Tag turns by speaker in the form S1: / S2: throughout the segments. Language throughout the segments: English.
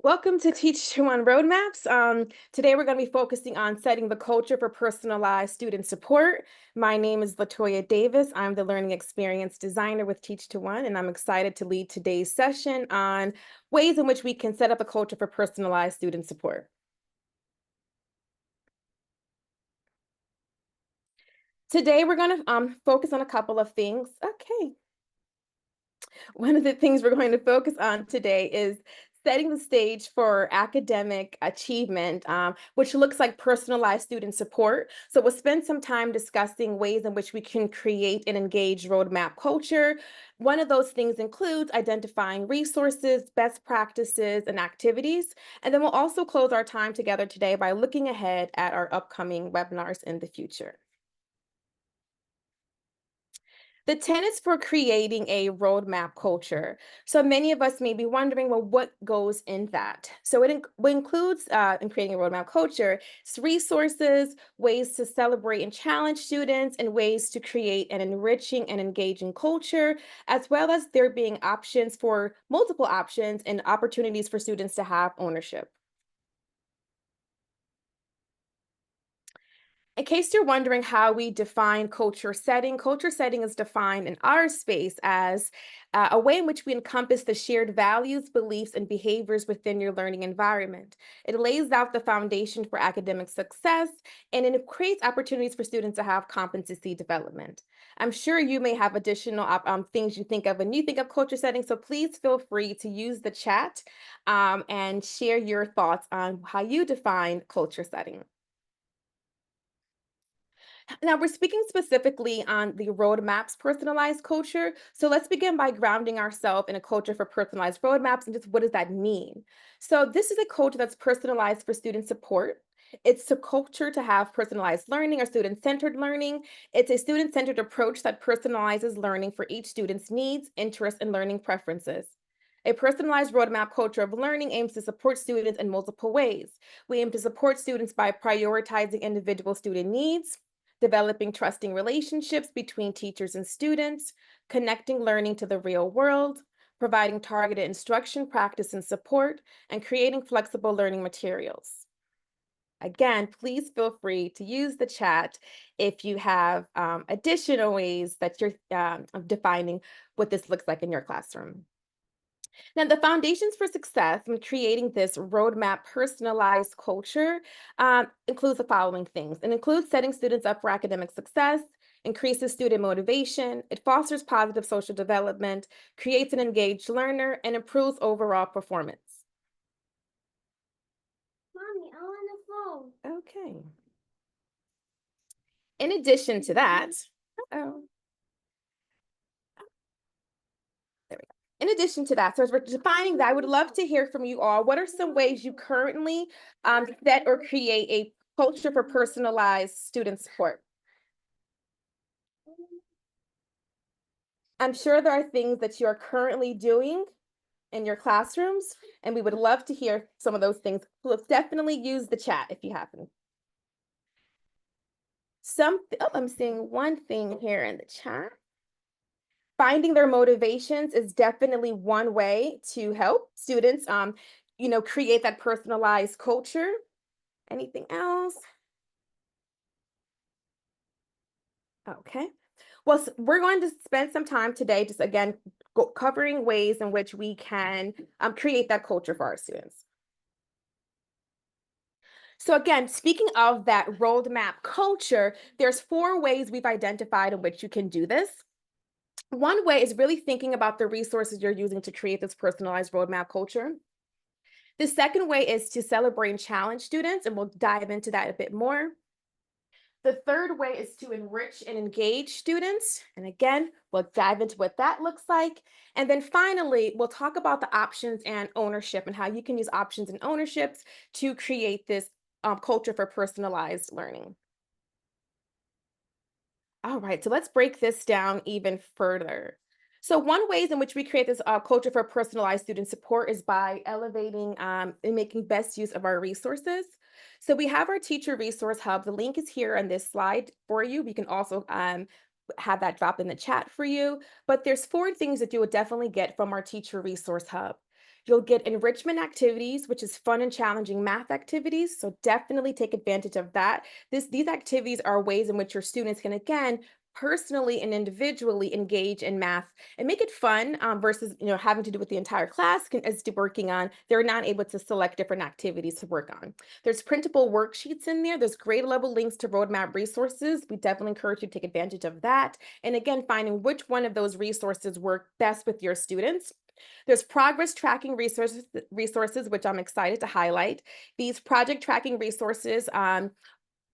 S1: Welcome to Teach to One Roadmaps. Today we're going to be focusing on setting the culture for personalized student support. My name is LaToya Davis. I'm the Learning Experience Designer with Teach to One, and I'm excited to lead today's session on ways in which we can set up a culture for personalized student support. Today we're going to focus on a couple of things. Okay. One of the things we're going to focus on today is setting the stage for academic achievement, which looks like personalized student support. So we'll spend some time discussing ways in which we can create an engaged roadmap culture. One of those things includes identifying resources, best practices, and activities. And then we'll also close our time together today by looking ahead at our upcoming webinars in the future. The tenets for creating a roadmap culture. So many of us may be wondering, well, what goes in that? So it includes, in creating a roadmap culture, resources, ways to celebrate and challenge students, and ways to create an enriching and engaging culture, as well as there being options for multiple options and opportunities for students to have ownership. In case you're wondering how we define culture setting is defined in our space as a way in which we encompass the shared values, beliefs, and behaviors within your learning environment. It lays out the foundation for academic success and it creates opportunities for students to have competency development. I'm sure you may have additional things you think of when you think of culture setting, so please feel free to use the chat and share your thoughts on how you define culture setting. Now, we're speaking specifically on the roadmaps personalized culture. So let's begin by grounding ourselves in a culture for personalized roadmaps and just what does that mean? So, this is a culture that's personalized for student support. It's a culture to have personalized learning or student centered learning. It's a student centered approach that personalizes learning for each student's needs, interests, and learning preferences. A personalized roadmap culture of learning aims to support students in multiple ways. We aim to support students by prioritizing individual student needs, developing trusting relationships between teachers and students, connecting learning to the real world, providing targeted instruction, practice, and support, and creating flexible learning materials. Again, please feel free to use the chat if you have additional ways that you're defining what this looks like in your classroom. Now, the foundations for success in creating this roadmap personalized culture includes the following things. It includes setting students up for academic success, increases student motivation, it fosters positive social development, creates an engaged learner, and improves overall performance.
S2: Mommy, I want a phone.
S1: Okay. In addition to that, oh, there we go. In addition to that, so as we're defining that, I would love to hear from you all. What are some ways you currently set or create a culture for personalized student support? I'm sure there are things that you are currently doing in your classrooms, and we would love to hear some of those things. Let's definitely use the chat if you happen. I'm seeing one thing here in the chat. Finding their motivations is definitely one way to help students, create that personalized culture. Anything else? Okay. Well, we're going to spend some time today just again covering ways in which we can create that culture for our students. So again, speaking of that roadmap culture, there's 4 ways we've identified in which you can do this. One way is really thinking about the resources you're using to create this personalized roadmap culture. The second way is to celebrate and challenge students, and we'll dive into that a bit more. The third way is to enrich and engage students. And again, we'll dive into what that looks like. And then finally, we'll talk about the options and ownership and how you can use options and ownerships to create this culture for personalized learning. All right, so let's break this down even further. So one ways in which we create this culture for personalized student support is by elevating and making best use of our resources. So we have our teacher resource hub. The link is here on this slide for you. We can also have that drop in the chat for you. But there's 4 things that you would definitely get from our teacher resource hub. You'll get enrichment activities, which is fun and challenging math activities. So definitely take advantage of that. These activities are ways in which your students can, again, personally and individually engage in math and make it fun versus having to do with the entire class as to working on. They're not able to select different activities to work on. There's printable worksheets in there. There's grade level links to roadmap resources. We definitely encourage you to take advantage of that. And again, finding which one of those resources work best with your students. There's progress tracking resources, which I'm excited to highlight. These project tracking resources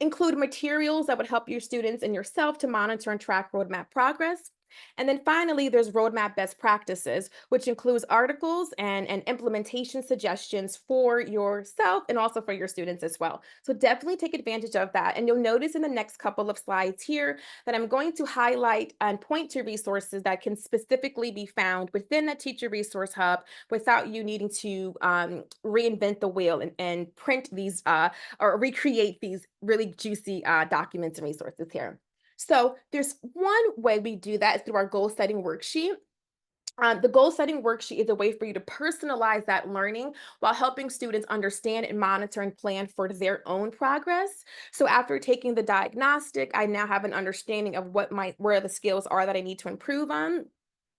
S1: include materials that would help your students and yourself to monitor and track roadmap progress. And then finally, there's roadmap best practices, which includes articles and implementation suggestions for yourself and also for your students as well. So definitely take advantage of that. And you'll notice in the next couple of slides here that I'm going to highlight and point to resources that can specifically be found within the Teacher Resource Hub without you needing to reinvent the wheel and print these or recreate these really juicy documents and resources here. So there's one way we do that is through our goal setting worksheet. The goal setting worksheet is a way for you to personalize that learning while helping students understand and monitor and plan for their own progress. So after taking the diagnostic, I now have an understanding of where the skills are that I need to improve on.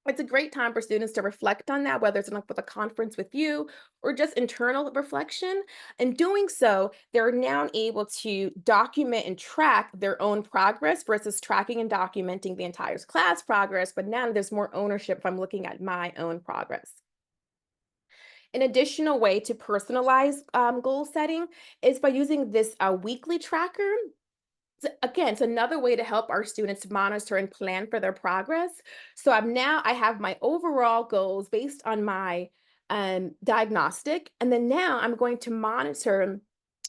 S1: It's a great time for students to reflect on that, whether it's like with a conference with you or just internal reflection. And doing so, they're now able to document and track their own progress versus tracking and documenting the entire class progress. But now there's more ownership if I'm looking at my own progress. An additional way to personalize goal setting is by using this weekly tracker. Again, it's another way to help our students monitor and plan for their progress. So I have my overall goals based on my diagnostic, and then now I'm going to monitor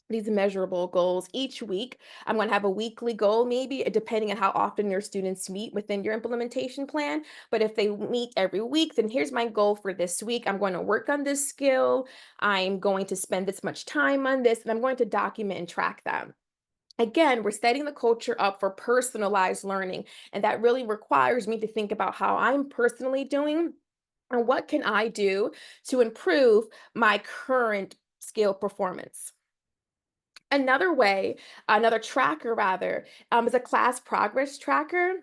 S1: these measurable goals each week. I'm going to have a weekly goal, maybe depending on how often your students meet within your implementation plan. But if they meet every week, then here's my goal for this week. I'm going to work on this skill. I'm going to spend this much time on this, and I'm going to document and track them. Again, we're setting the culture up for personalized learning, and that really requires me to think about how I'm personally doing and what can I do to improve my current skill performance. Another tracker rather, is a class progress tracker,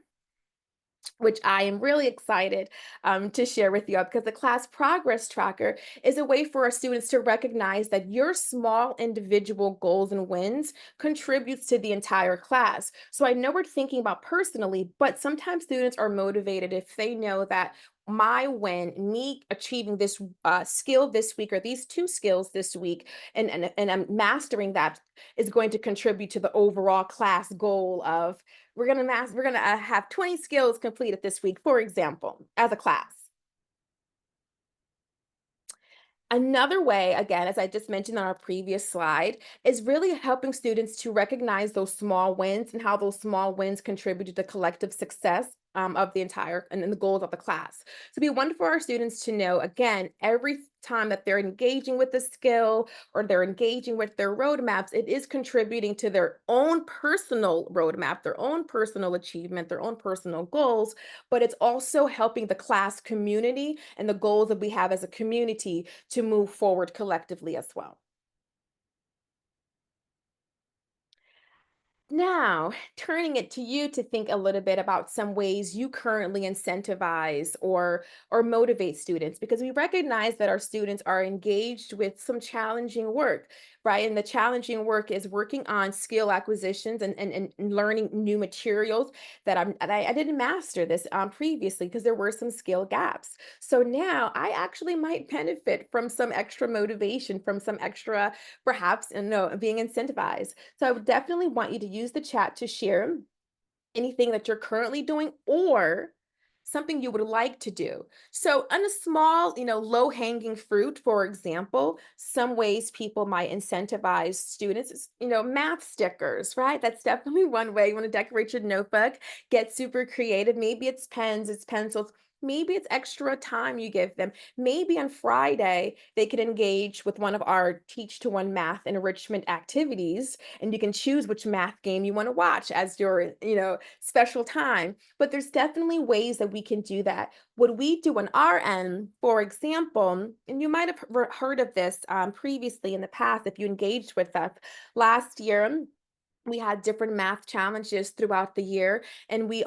S1: which I am really excited to share with you because the class progress tracker is a way for our students to recognize that your small individual goals and wins contributes to the entire class. So I know we're thinking about personally, but sometimes students are motivated if they know that my win, me achieving this skill this week or these two skills this week, and I'm mastering that is going to contribute to the overall class goal of we're gonna have 20 skills completed this week, for example, as a class. Another way, again, as I just mentioned on our previous slide, is really helping students to recognize those small wins and how those small wins contribute to the collective success of the entire and the goals of the class. So it'd be wonderful for our students to know, again, every time that they're engaging with the skill or they're engaging with their roadmaps, it is contributing to their own personal roadmap, their own personal achievement, their own personal goals, but it's also helping the class community and the goals that we have as a community to move forward collectively as well. Now, turning it to you to think a little bit about some ways you currently incentivize or motivate students because we recognize that our students are engaged with some challenging work, right? And the challenging work is working on skill acquisitions and learning new materials that I didn't master this previously because there were some skill gaps. So now I actually might benefit from some extra motivation, from some extra perhaps being incentivized. So I would definitely want you to use the chat to share anything that you're currently doing or something you would like to do. So on a small, low hanging fruit, for example, some ways people might incentivize students is, math stickers, right? That's definitely one way you want to decorate your notebook, get super creative. Maybe it's pens, it's pencils. Maybe it's extra time you give them. Maybe on Friday, they could engage with one of our Teach to One math enrichment activities, and you can choose which math game you want to watch as your, special time. But there's definitely ways that we can do that. What we do on our end, for example, and you might have heard of this previously in the past if you engaged with us last year. We had different math challenges throughout the year, and we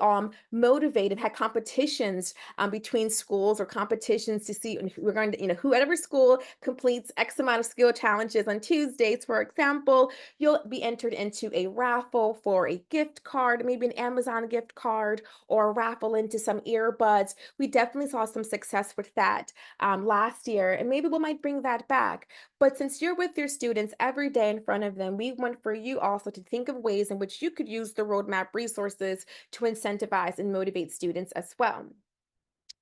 S1: motivated had competitions between schools or competitions to see, and we're going to, whoever school completes X amount of skill challenges on Tuesdays, for example, you'll be entered into a raffle for a gift card, maybe an Amazon gift card, or a raffle into some earbuds. We definitely saw some success with that last year, and maybe we might bring that back. But since you're with your students every day in front of them, we want for you also to think of ways in which you could use the roadmap resources to incentivize and motivate students as well.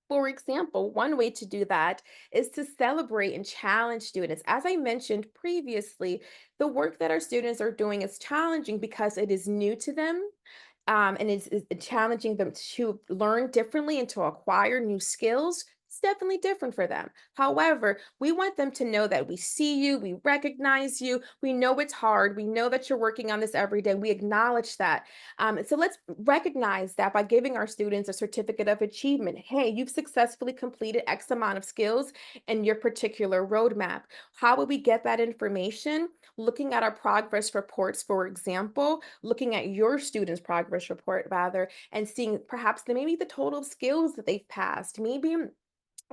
S1: For example, one way to do that is to celebrate and challenge students. As I mentioned previously, the work that our students are doing is challenging because it is new to them, and it's challenging them to learn differently and to acquire new skills. It's definitely different for them. However, we want them to know that we see you, we recognize you, we know it's hard, we know that you're working on this every day, we acknowledge that. So let's recognize that by giving our students a certificate of achievement. Hey, you've successfully completed X amount of skills in your particular roadmap. How would we get that information? Looking at our progress reports, for example, looking at your students' progress report rather, and seeing perhaps maybe the total skills that they've passed. Maybe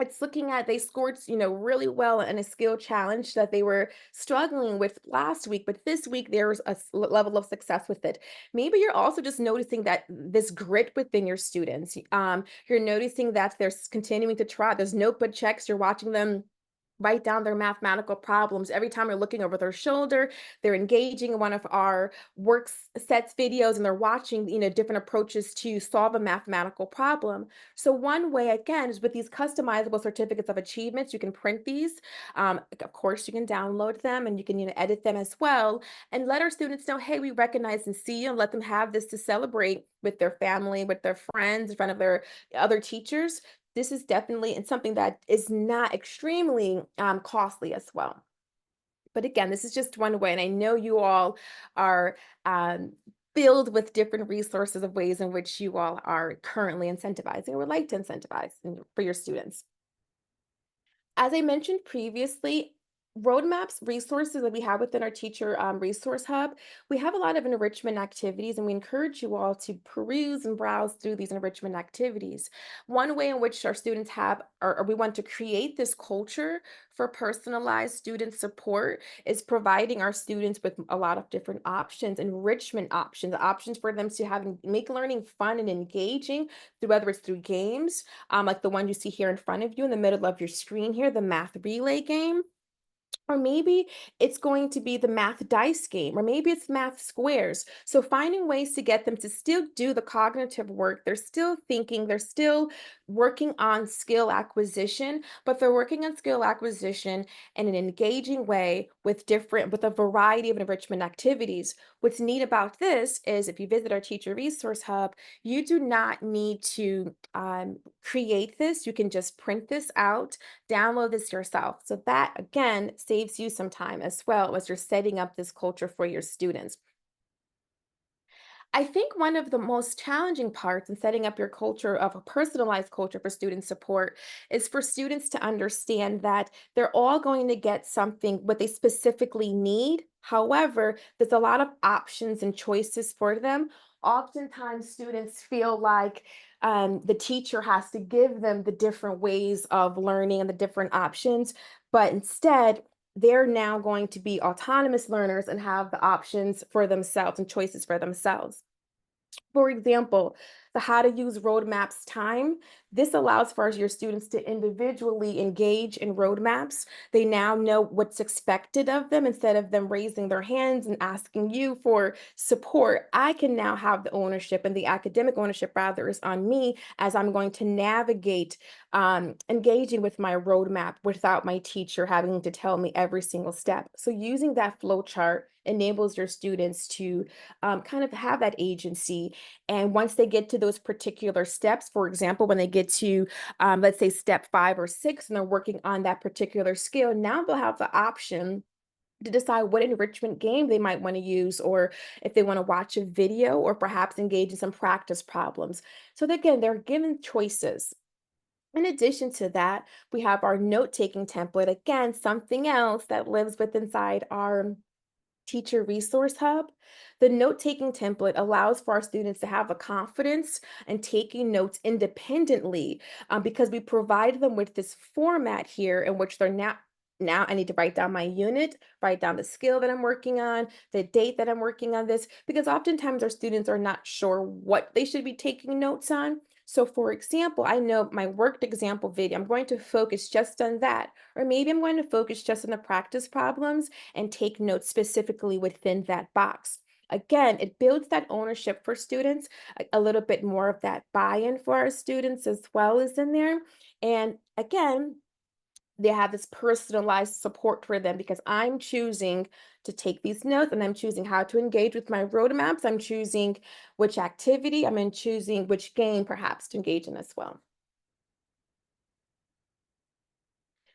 S1: it's looking at they scored, really well in a skill challenge that they were struggling with last week, but this week there was level of success with it. Maybe you're also just noticing that this grit within your students. You're noticing that they're continuing to try. There's notebook checks. You're watching them write down their mathematical problems. Every time you're looking over their shoulder, they're engaging in one of our work sets videos and they're watching, different approaches to solve a mathematical problem. So one way, again, is with these customizable certificates of achievements. You can print these. Of course, you can download them and you can, edit them as well, and let our students know, hey, we recognize and see you, and let them have this to celebrate with their family, with their friends, in front of their other teachers. This is definitely and something that is not extremely costly as well. But again, this is just one way, and I know you all are filled with different resources of ways in which you all are currently incentivizing or would like to incentivize for your students. As I mentioned previously, roadmaps, resources that we have within our teacher resource hub, we have a lot of enrichment activities, and we encourage you all to peruse and browse through these enrichment activities. One way in which our students have, or we want to create this culture for personalized student support, is providing our students with a lot of different options, enrichment options, options for them to have make learning fun and engaging, through whether it's through games, like the one you see here in front of you in the middle of your screen here, the math relay game. Or maybe it's going to be the math dice game, or maybe it's math squares. So finding ways to get them to still do the cognitive work. They're still thinking, they're still working on skill acquisition, but they're working on skill acquisition in an engaging way with a variety of enrichment activities. What's neat about this is if you visit our teacher resource hub, you do not need to create this. You can just print this out, download this yourself. So that again saves you some time as well as you're setting up this culture for your students. I think one of the most challenging parts in setting up your culture of a personalized culture for student support is for students to understand that they're all going to get something what they specifically need. However, there's a lot of options and choices for them. Oftentimes, students feel like the teacher has to give them the different ways of learning and the different options, but instead, they're now going to be autonomous learners and have the options for themselves and choices for themselves. For example, the how to use roadmaps time. This allows for your students to individually engage in roadmaps. They now know what's expected of them instead of them raising their hands and asking you for support. I can now have the ownership, and the academic ownership rather is on me as I'm going to navigate engaging with my roadmap without my teacher having to tell me every single step. So using that flow chart enables your students to kind of have that agency, and once they get to those particular steps. For example, when they get to, let's say, step 5 or 6, and they're working on that particular skill, now they'll have the option to decide what enrichment game they might want to use, or if they want to watch a video, or perhaps engage in some practice problems. So, again, they're given choices. In addition to that, we have our note taking template. Again, something else that lives with inside our Teacher Resource Hub. The note taking template allows for our students to have a confidence and taking notes independently, because we provide them with this format here in which they're now I need to write down my unit, write down the skill that I'm working on, the date that I'm working on this, because oftentimes our students are not sure what they should be taking notes on. So, for example, I know my worked example video, I'm going to focus just on that. Or maybe I'm going to focus just on the practice problems and take notes specifically within that box. Again, it builds that ownership for students, a little bit more of that buy-in for our students as well as in there. And again, they have this personalized support for them because I'm choosing to take these notes, and I'm choosing how to engage with my roadmaps. I'm choosing which activity, I'm in choosing which game perhaps to engage in as well.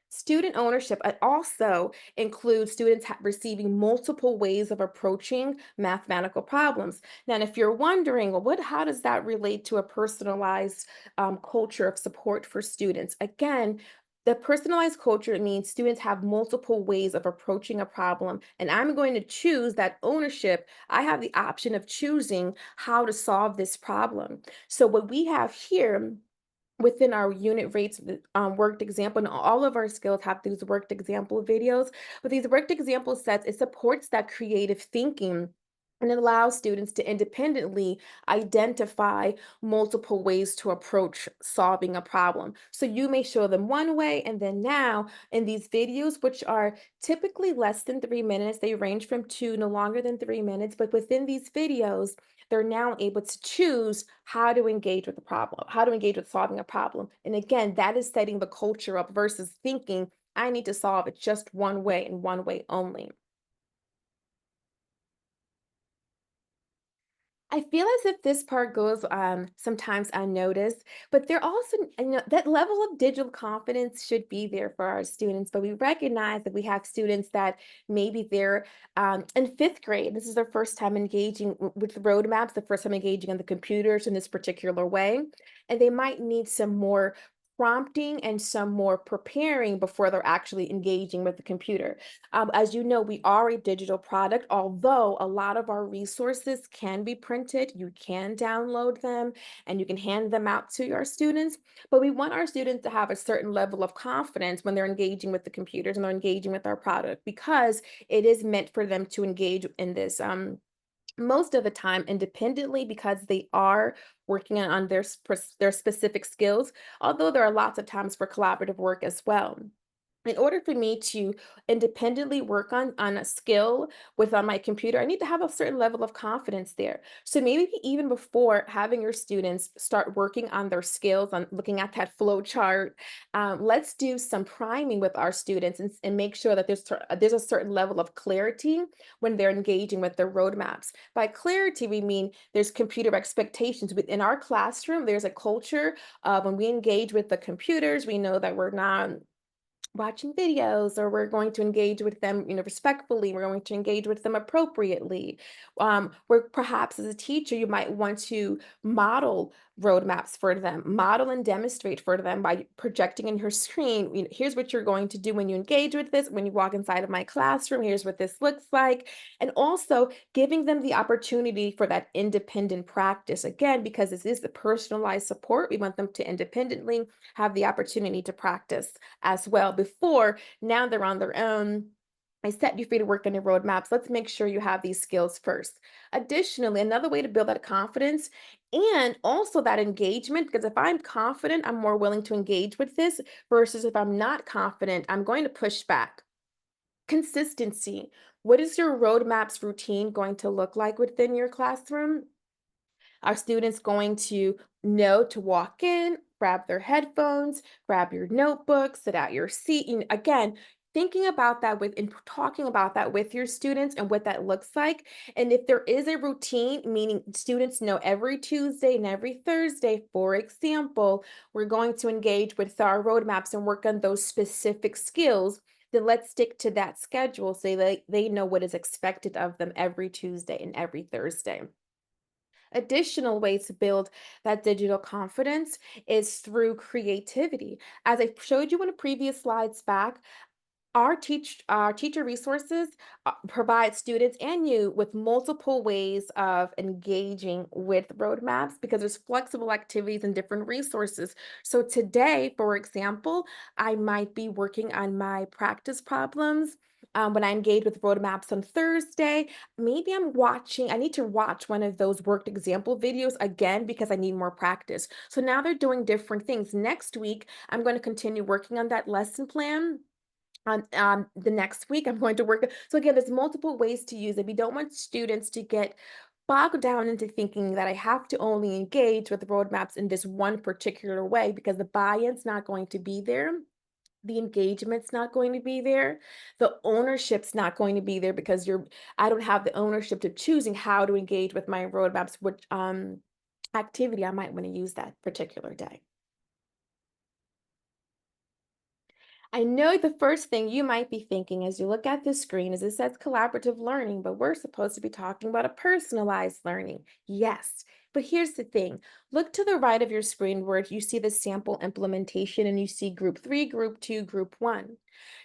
S1: Student ownership also includes students receiving multiple ways of approaching mathematical problems. Now, and if you're wondering, well, how does that relate to a personalized culture of support for students? Again, the personalized culture means students have multiple ways of approaching a problem, and I'm going to choose that ownership. I have the option of choosing how to solve this problem. So, what we have here within our unit rates, worked example, and all of our skills have these worked example videos. With these worked example sets, it supports that creative thinking. And it allows students to independently identify multiple ways to approach solving a problem. So you may show them one way, and then now in these videos, which are typically less than 3 minutes, they range from 2 no longer than 3 minutes. But within these videos, they're now able to choose how to engage with the problem, how to engage with solving a problem. And again, that is setting the culture up versus thinking, I need to solve it just one way and one way only. I feel as if this part goes sometimes unnoticed, but there also, that level of digital confidence should be there for our students. But we recognize that we have students that maybe they're in 5th grade. This is their first time engaging with roadmaps, the first time engaging on the computers in this particular way. And they might need some more prompting and some more preparing before they're actually engaging with the computer. As you know, we are a digital product, although a lot of our resources can be printed. You can download them and you can hand them out to your students. But we want our students to have a certain level of confidence when they're engaging with the computers and they're engaging with our product, because it is meant for them to engage in this. Most of the time independently, because they are working on their specific skills, although there are lots of times for collaborative work as well. In order for me to independently work on a skill with on my computer, I need to have a certain level of confidence there. So maybe even before having your students start working on their skills, on looking at that flow chart, let's do some priming with our students, and make sure that there's a certain level of clarity when they're engaging with their roadmaps. By clarity, we mean there's computer expectations within our classroom. There's a culture of when we engage with the computers, we know that we're not watching videos, or we're going to engage with them, respectfully. We're going to engage with them appropriately. Where perhaps as a teacher, you might want to model roadmaps for them, model and demonstrate for them by projecting in your screen. Here's what you're going to do when you engage with this. When you walk inside of my classroom, here's what this looks like. And also giving them the opportunity for that independent practice. Again, because this is the personalized support, we want them to independently have the opportunity to practice as well before now they're on their own. I set you free to work on your roadmaps. Let's make sure you have these skills first. Additionally, another way to build that confidence and also that engagement, because if I'm confident, I'm more willing to engage with this versus if I'm not confident, I'm going to push back. Consistency. What is your roadmaps routine going to look like within your classroom? Are students going to know to walk in, grab their headphones, grab your notebook, sit at your seat? Again, thinking about that with and talking about that with your students and what that looks like. And if there is a routine, meaning students know every Tuesday and every Thursday, for example, we're going to engage with our roadmaps and work on those specific skills, then let's stick to that schedule so they know what is expected of them every Tuesday and every Thursday. Additional ways to build that digital confidence is through creativity. As I showed you in the previous slides back, our teacher resources provide students and you with multiple ways of engaging with roadmaps because there's flexible activities and different resources. So today, for example, I might be working on my practice problems. When I engage with roadmaps on Thursday, maybe I need to watch one of those worked example videos again because I need more practice. So now they're doing different things. Next week, I'm going to continue working on that lesson plan on the next week, I'm going to work. So again, there's multiple ways to use it. We don't want students to get bogged down into thinking that I have to only engage with roadmaps in this one particular way because the buy-in's not going to be there. The engagement's not going to be there. The ownership's not going to be there because I don't have the ownership to choosing how to engage with my roadmaps, which activity I might want to use that particular day. I know the first thing you might be thinking as you look at the screen is it says collaborative learning, but we're supposed to be talking about a personalized learning. Yes, but here's the thing. Look to the right of your screen where you see the sample implementation and you see group 3, group 2, group 1.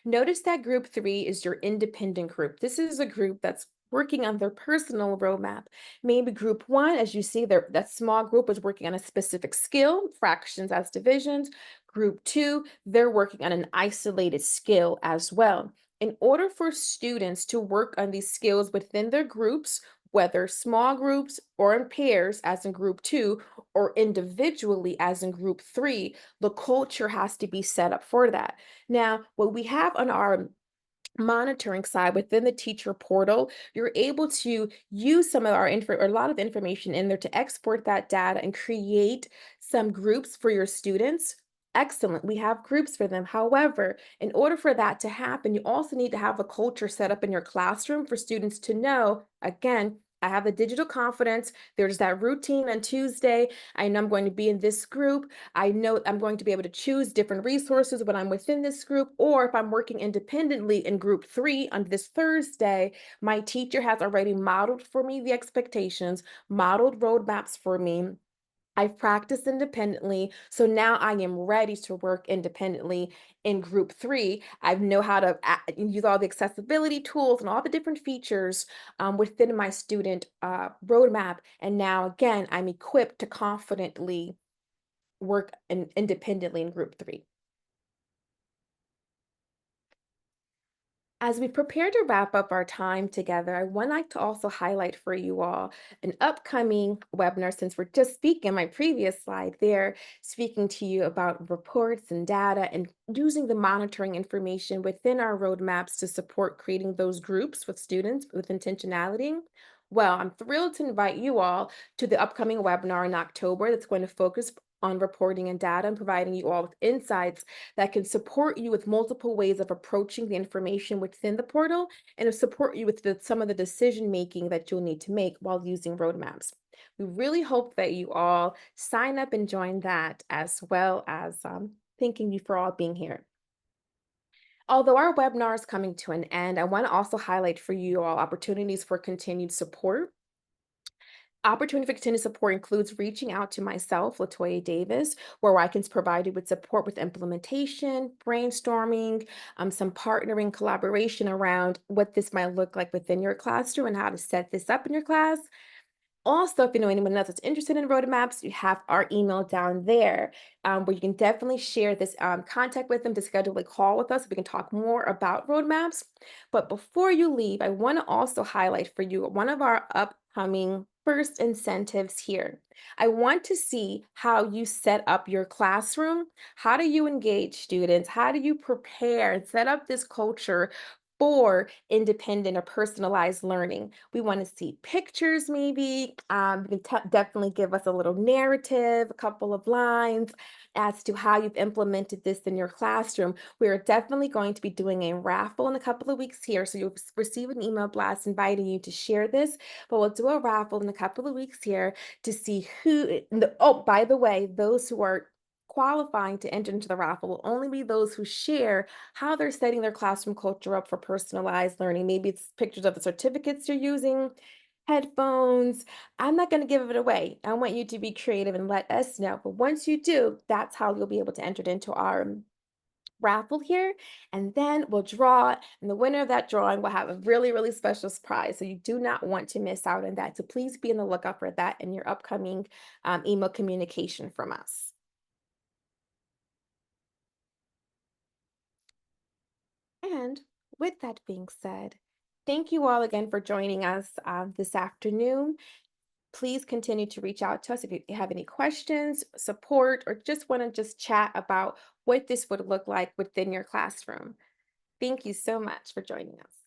S1: Notice that group 3 is your independent group. This is a group that's working on their personal roadmap. Maybe group 1, as you see there, that small group is working on a specific skill, fractions as divisions. Group 2, they're working on an isolated skill as well. In order for students to work on these skills within their groups, whether small groups or in pairs, as in group 2, or individually, as in group 3, the culture has to be set up for that. Now, what we have on our monitoring side within the teacher portal, you're able to use some of our info or a lot of information in there to export that data and create some groups for your students. Excellent. We have groups for them. However, in order for that to happen, you also need to have a culture set up in your classroom for students to know, again, I have the digital confidence. There's that routine on Tuesday. I know I'm going to be in this group. I know I'm going to be able to choose different resources when I'm within this group, or if I'm working independently in group 3 on this Thursday, my teacher has already modeled for me the expectations, modeled roadmaps for me. I've practiced independently, so now I am ready to work independently in group 3. I know how to use all the accessibility tools and all the different features within my student roadmap. And now, again, I'm equipped to confidently independently in group 3. As we prepare to wrap up our time together, I would like to also highlight for you all an upcoming webinar since we're just speaking, my previous slide there, speaking to you about reports and data and using the monitoring information within our roadmaps to support creating those groups with students with intentionality. Well, I'm thrilled to invite you all to the upcoming webinar in October that's going to focus on reporting and data and providing you all with insights that can support you with multiple ways of approaching the information within the portal and to support you with some of the decision making that you'll need to make while using roadmaps. We really hope that you all sign up and join that as well as thanking you for all being here. Although our webinar is coming to an end, I want to also highlight for you all opportunities for continued support. Opportunity for continued support includes reaching out to myself, LaToya Davis, where I can provide you with support with implementation, brainstorming, some partnering collaboration around what this might look like within your classroom and how to set this up in your class. Also, if you know anyone else that's interested in roadmaps, you have our email down there where you can definitely share this contact with them to schedule a call with us. We can talk more about roadmaps. But before you leave, I want to also highlight for you one of our upcoming first incentives here. I want to see how you set up your classroom. How do you engage students? How do you prepare and set up this culture for independent or personalized learning. We want to see pictures, maybe. You can definitely give us a little narrative, a couple of lines as to how you've implemented this in your classroom. We are definitely going to be doing a raffle in a couple of weeks here. So you'll receive an email blast inviting you to share this, but we'll do a raffle in a couple of weeks here to see oh, by the way, those who are qualifying to enter into the raffle will only be those who share how they're setting their classroom culture up for personalized learning. Maybe it's pictures of the certificates you're using, headphones. I'm not going to give it away. I want you to be creative and let us know. But once you do, that's how you'll be able to enter it into our raffle here. And then we'll draw, and the winner of that drawing will have a really, really special prize. So you do not want to miss out on that. So please be on the lookout for that in your upcoming email communication from us. And with that being said, thank you all again for joining us this afternoon. Please continue to reach out to us if you have any questions, support, or just want to just chat about what this would look like within your classroom. Thank you so much for joining us.